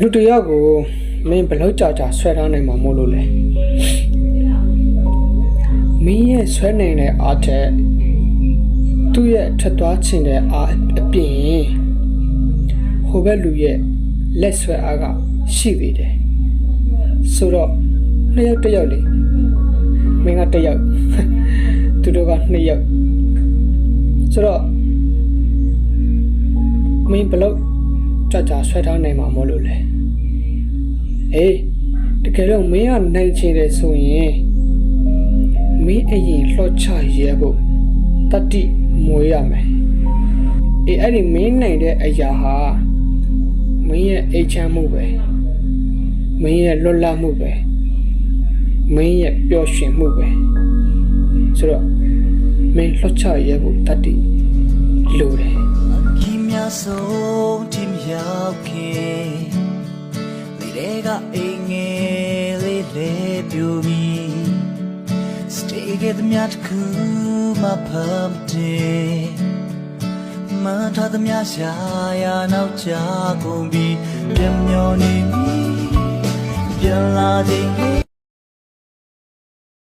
လူတယောက်ကိုမင်းဘလောက်ကြာဆွဲထားနိုင်မှာမို့လို့လဲမင်းရဲ့ဆွဲနိုင်တဲ့အားထက်သူ့ရဲ့ထက်သွားချင်တဲ့အားအပြင်ဟိုဘက်လူရဲ့လက်ဆွဲအားကရှိသေးတယ်ဆိုတော့နှစ်ယောက်တစ်ယောက်လေမင်းကတစ်ယောက်သူတို့ကနှစ်ယောက်ဆိုတော့မင်းဘလောက်ကြာဆွဲထားနိုင်မှာမို့လို့လဲအေးတကယ်တော့မင်းကနိုင်ချင်တယ်ဆိုရင်မင်းအရင်လှော့ချရဲဖို့တတိမွေးရမယ်အေးအဲ့ဒီမင်းနိုင်တဲ့အရာဟာမင်းရဲ့အိတ်ချမ်းမှုပဲမင်းရဲ့လွတ်လပ်မှုပဲမင်းရဲ့ပျော်ရွှင်မှုပဲဆိုတော့မင်းလှော့ချရဲဖို့တတိလိုတယ်ခင်များဆုံးတင်ရောက်ခင်လေကအိမ်ငယ်လေးလေပြူမီ Stay get the miat ku ma pamte ma tha the mya sha ya nau cha kon bi pyan myo ni mi pyan la ding